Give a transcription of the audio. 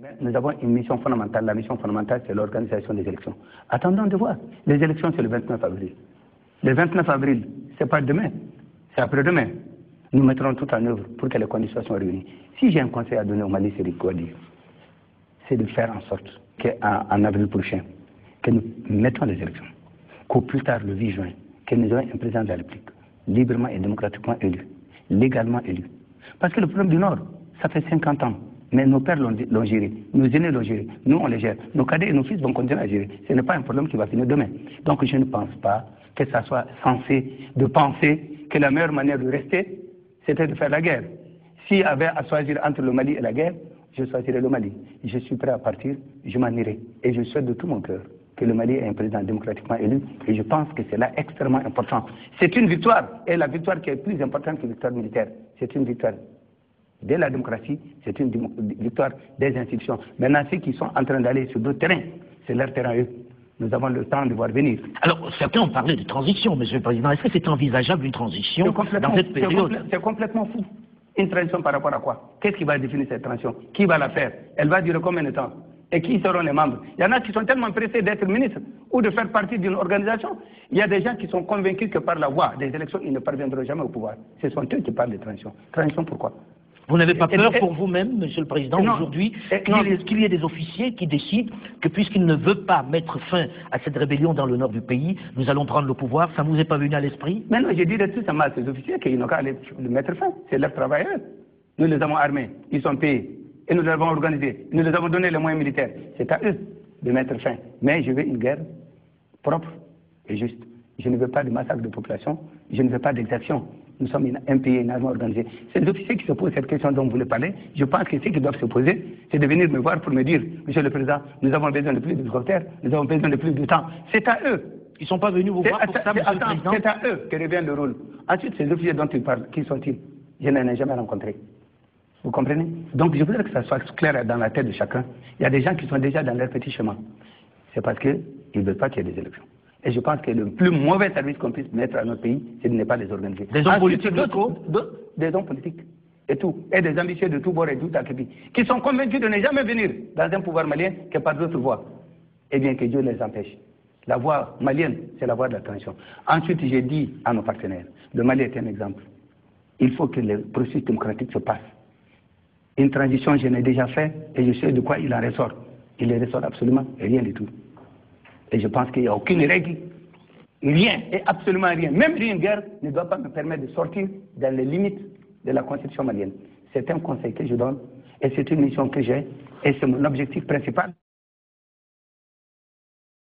Mais nous avons une mission fondamentale. La mission fondamentale, c'est l'organisation des élections. Attendons de voir. Les élections, c'est le 29 avril. Le 29 avril, c'est pas demain, c'est après-demain. Nous mettrons tout en œuvre pour que les conditions soient réunies. Si j'ai un conseil à donner au Mali, c'est quoi dire? C'est de faire en sorte qu'en avril prochain, que nous mettons les élections, qu'au plus tard, le 8 juin, que nous ayons un président de la République, librement et démocratiquement élu, légalement élu. Parce que le problème du Nord, ça fait 50 ans. Mais nos pères l'ont géré, nos aînés l'ont géré, nous on les gère, nos cadets et nos fils vont continuer à gérer. Ce n'est pas un problème qui va finir demain. Donc je ne pense pas que ça soit censé de penser que la meilleure manière de rester, c'était de faire la guerre. S'il y avait à choisir entre le Mali et la guerre, je choisirais le Mali. Je suis prêt à partir, je m'en irai. Et je souhaite de tout mon cœur que le Mali ait un président démocratiquement élu. Et je pense que c'est là extrêmement important. C'est une victoire, et la victoire qui est plus importante que la victoire militaire. C'est une victoire de la démocratie, c'est une victoire des institutions. Maintenant, ceux qui sont en train d'aller sur d'autres terrains, c'est leur terrain eux. Nous avons le temps de voir venir. Alors, certains ont parlé de transition, Monsieur le Président. Est-ce que c'est envisageable une transition dans cette période? C'est complètement fou. Une transition par rapport à quoi? Qu'est-ce qui va définir cette transition? Qui va la faire? Elle va durer combien de temps? Et qui seront les membres? Il y en a qui sont tellement pressés d'être ministres ou de faire partie d'une organisation. Il y a des gens qui sont convaincus que par la voie des élections, ils ne parviendront jamais au pouvoir. Ce sont eux qui parlent de transition. Transition pourquoi? Vous n'avez pas peur pour vous-même, Monsieur le Président, aujourd'hui, qu'il y ait des officiers qui décident que puisqu'ils ne veulent pas mettre fin à cette rébellion dans le nord du pays, nous allons prendre le pouvoir? Ça ne vous est pas venu à l'esprit? Mais non, je dirais tout simplement à ces officiers qu'ils n'ont qu'à aller le mettre fin. C'est leurs travailleurs. Nous les avons armés, ils sont payés. Et nous les avons organisés, nous les avons donné les moyens militaires. C'est à eux de mettre fin. Mais je veux une guerre propre et juste. Je ne veux pas de massacre de population, je ne veux pas d'exaction. Nous sommes un pays, une armée organisée. C'est les officiers qui se posent cette question dont vous voulez parler. Je pense que ce qu'ils doivent se poser, c'est de venir me voir pour me dire, Monsieur le Président, nous avons besoin de plus d'hélicoptères, nous avons besoin de plus de temps. C'est à eux. Ils ne sont pas venus vous voir pour ça, Monsieur le Président? C'est à eux que revient le rôle. Ensuite, ces officiers dont ils parlent, qui sont-ils? Je n'en ai jamais rencontré. Vous comprenez? Donc je voudrais que ça soit clair dans la tête de chacun. Il y a des gens qui sont déjà dans leur petit chemin. C'est parce qu'ils ne veulent pas qu'il y ait des élections. Et je pense que le plus mauvais service qu'on puisse mettre à notre pays, c'est de ne pas les organiser. Des hommes politiques locaux? Des hommes politiques. Et tout. Et des ambitieux de tout bord et tout acquis. Qui sont convaincus de ne jamais venir dans un pouvoir malien que par d'autres voies. Eh bien que Dieu les empêche. La voie malienne, c'est la voie de la transition. Ensuite, j'ai dit à nos partenaires, le Mali est un exemple. Il faut que le processus démocratique se passe. Une transition, je l'ai déjà fait et je sais de quoi il en ressort. Il ne ressort absolument rien du tout. Et je pense qu'il n'y a aucune règle, rien, et absolument rien. Même une guerre ne doit pas me permettre de sortir dans les limites de la constitution malienne. C'est un conseil que je donne et c'est une mission que j'ai et c'est mon objectif principal.